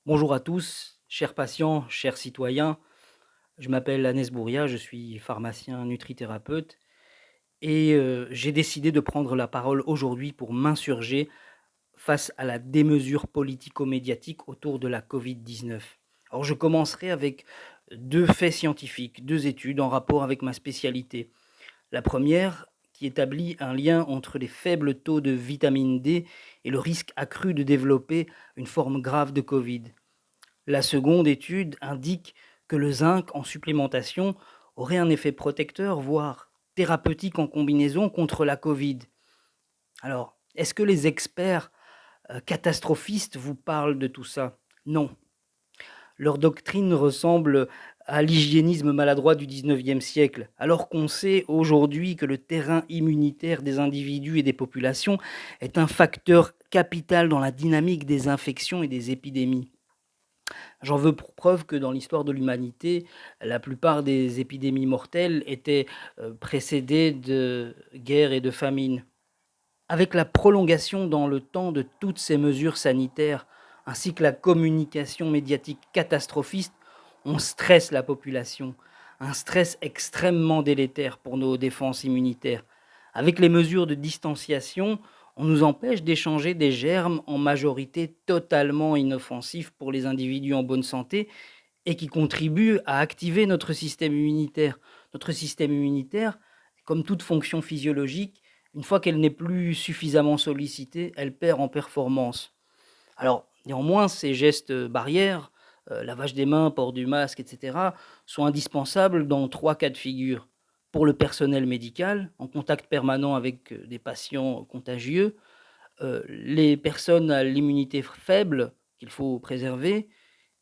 Bonjour à tous, chers patients, chers citoyens. Je m'appelle Agnès Bouria, je suis pharmacien nutrithérapeute et j'ai décidé de prendre la parole aujourd'hui pour m'insurger face à la démesure politico-médiatique autour de la Covid-19. Alors je commencerai avec 2 faits scientifiques, 2 études en rapport avec ma spécialité. La première qui établit un lien entre les faibles taux de vitamine D et le risque accru de développer une forme grave de Covid. La seconde étude indique que le zinc en supplémentation aurait un effet protecteur, voire thérapeutique en combinaison contre la Covid. Alors, est-ce que les experts catastrophistes vous parlent de tout ça? Non. Leur doctrine ressemble à l'hygiénisme maladroit du 19e siècle, alors qu'on sait aujourd'hui que le terrain immunitaire des individus et des populations est un facteur capital dans la dynamique des infections et des épidémies. J'en veux pour preuve que dans l'histoire de l'humanité, la plupart des épidémies mortelles étaient, précédées de guerres et de famines. Avec la prolongation dans le temps de toutes ces mesures sanitaires, ainsi que la communication médiatique catastrophiste, on stresse la population. Un stress extrêmement délétère pour nos défenses immunitaires. Avec les mesures de distanciation, on nous empêche d'échanger des germes en majorité totalement inoffensifs pour les individus en bonne santé et qui contribuent à activer notre système immunitaire. Notre système immunitaire, comme toute fonction physiologique, une fois qu'elle n'est plus suffisamment sollicitée, elle perd en performance. Alors, néanmoins, ces gestes barrières, lavage des mains, port du masque, etc., sont indispensables dans 3 cas de figure. Pour le personnel médical, en contact permanent avec des patients contagieux, les personnes à l'immunité faible qu'il faut préserver,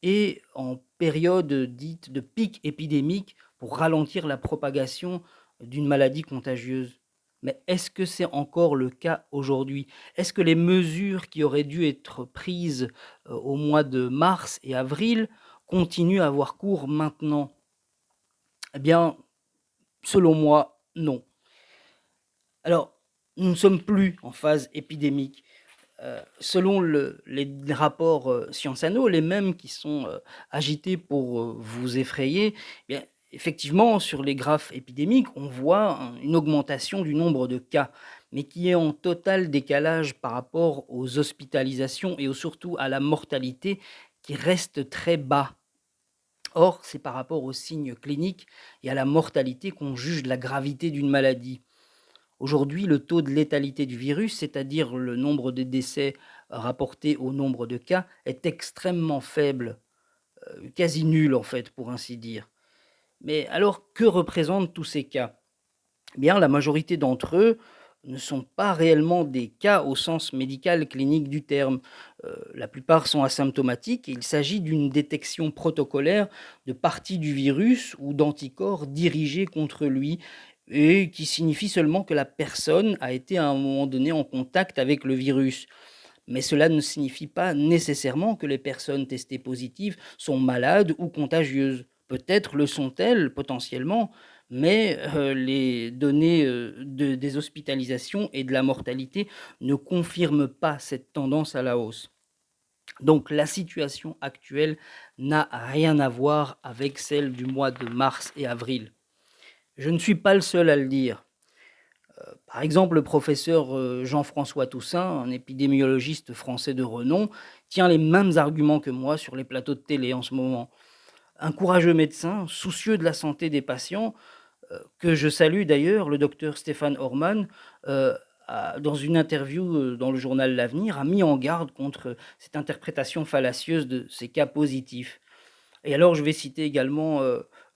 et en période dite de pic épidémique pour ralentir la propagation d'une maladie contagieuse. Mais est-ce que c'est encore le cas aujourd'hui? Est-ce que les mesures qui auraient dû être prises, au mois de mars et avril continuent à avoir cours maintenant? Eh bien, selon moi, non. Alors, nous ne sommes plus en phase épidémique. Selon les rapports, Sciences Anno, les mêmes qui sont, agités pour, vous effrayer, eh bien, effectivement, sur les graphes épidémiques, on voit une augmentation du nombre de cas, mais qui est en total décalage par rapport aux hospitalisations et surtout à la mortalité qui reste très bas. Or, c'est par rapport aux signes cliniques et à la mortalité qu'on juge de la gravité d'une maladie. Aujourd'hui, le taux de létalité du virus, c'est-à-dire le nombre de décès rapportés au nombre de cas, est extrêmement faible, quasi nul en fait, pour ainsi dire. Mais alors, que représentent tous ces cas? Eh bien, la majorité d'entre eux ne sont pas réellement des cas au sens médical clinique du terme. La plupart sont asymptomatiques et il s'agit d'une détection protocolaire de parties du virus ou d'anticorps dirigés contre lui et qui signifie seulement que la personne a été à un moment donné en contact avec le virus. Mais cela ne signifie pas nécessairement que les personnes testées positives sont malades ou contagieuses. Peut-être le sont-elles potentiellement, mais les données des hospitalisations et de la mortalité ne confirment pas cette tendance à la hausse. Donc la situation actuelle n'a rien à voir avec celle du mois de mars et avril. Je ne suis pas le seul à le dire. Par exemple, le professeur Jean-François Toussaint, un épidémiologiste français de renom, tient les mêmes arguments que moi sur les plateaux de télé en ce moment. Un courageux médecin, soucieux de la santé des patients, que je salue d'ailleurs, le docteur Stéphane Orman, dans une interview dans le journal L'Avenir, a mis en garde contre cette interprétation fallacieuse de ces cas positifs. Et alors, je vais citer également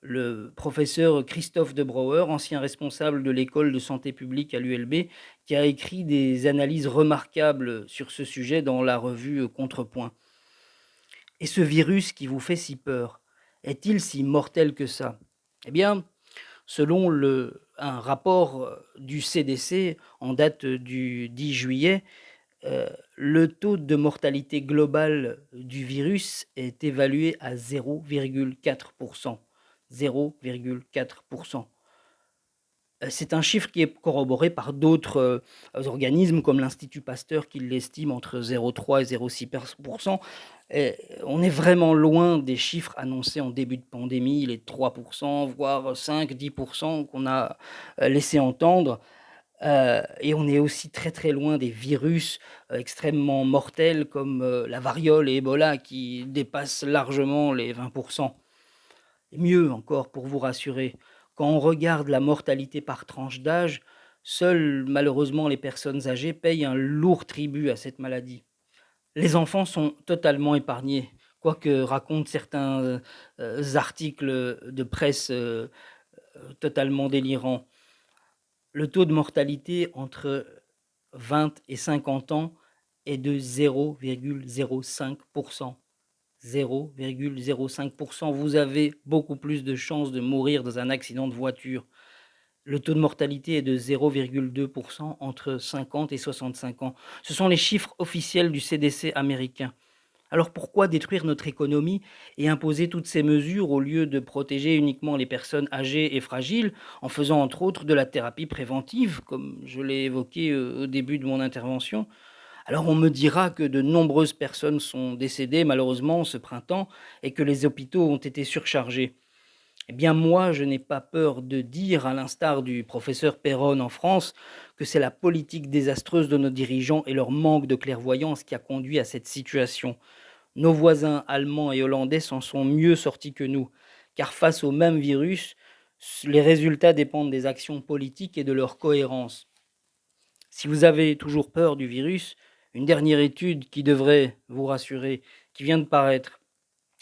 le professeur Christophe de Brouwer, ancien responsable de l'école de santé publique à l'ULB, qui a écrit des analyses remarquables sur ce sujet dans la revue Contrepoint. Et ce virus qui vous fait si peur, est-il si mortel que ça? Eh bien, selon un rapport du CDC en date du 10 juillet, le taux de mortalité globale du virus est évalué à 0,4%. 0,4%. C'est un chiffre qui est corroboré par d'autres, organismes comme l'Institut Pasteur qui l'estime entre 0,3 et 0,6 et on est vraiment loin des chiffres annoncés en début de pandémie, les 3 voire 5-10 qu'on a, laissé entendre. Et on est aussi très, très loin des virus, extrêmement mortels comme, la variole et Ebola qui dépassent largement les 20. Et mieux encore, pour vous rassurer, quand on regarde la mortalité par tranche d'âge, seules malheureusement les personnes âgées payent un lourd tribut à cette maladie. Les enfants sont totalement épargnés, quoique racontent certains, articles de presse, totalement délirants. Le taux de mortalité entre 20 et 50 ans est de 0,05. 0,05. Vous avez beaucoup plus de chances de mourir dans un accident de voiture. Le taux de mortalité est de 0,2 entre 50 et 65 ans. Ce sont les chiffres officiels du CDC américain. Alors pourquoi détruire notre économie et imposer toutes ces mesures au lieu de protéger uniquement les personnes âgées et fragiles en faisant entre autres de la thérapie préventive, comme je l'ai évoqué au début de mon intervention? Alors on me dira que de nombreuses personnes sont décédées malheureusement ce printemps et que les hôpitaux ont été surchargés. Eh bien moi, je n'ai pas peur de dire, à l'instar du professeur Perron en France, que c'est la politique désastreuse de nos dirigeants et leur manque de clairvoyance qui a conduit à cette situation. Nos voisins allemands et hollandais s'en sont mieux sortis que nous, car face au même virus, les résultats dépendent des actions politiques et de leur cohérence. Si vous avez toujours peur du virus, une dernière étude qui devrait vous rassurer, qui vient de paraître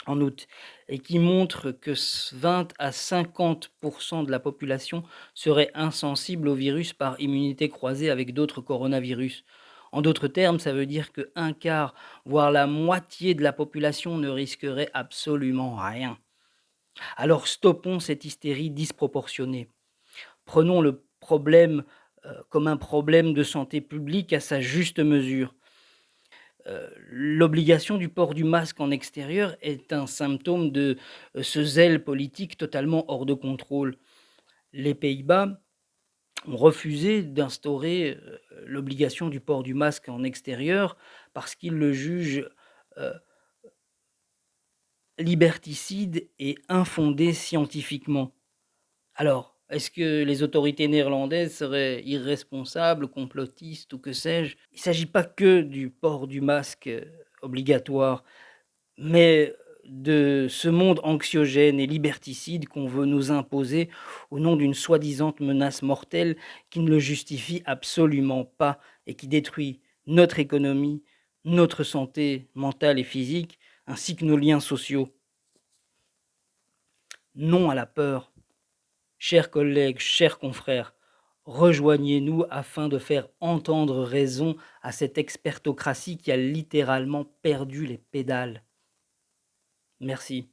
en août, et qui montre que 20 à 50% de la population serait insensible au virus par immunité croisée avec d'autres coronavirus. En d'autres termes, ça veut dire que un quart, voire la moitié de la population ne risquerait absolument rien. Alors stoppons cette hystérie disproportionnée. Prenons le problème comme un problème de santé publique à sa juste mesure. L'obligation du port du masque en extérieur est un symptôme de ce zèle politique totalement hors de contrôle. Les Pays-Bas ont refusé d'instaurer l'obligation du port du masque en extérieur parce qu'ils le jugent euh, liberticide et infondé scientifiquement. Alors, est-ce que les autorités néerlandaises seraient irresponsables, complotistes ou que sais-je? Il ne s'agit pas que du port du masque obligatoire, mais de ce monde anxiogène et liberticide qu'on veut nous imposer au nom d'une soi-disant menace mortelle qui ne le justifie absolument pas et qui détruit notre économie, notre santé mentale et physique, ainsi que nos liens sociaux. Non à la peur. Chers collègues, chers confrères, rejoignez-nous afin de faire entendre raison à cette expertocratie qui a littéralement perdu les pédales. Merci.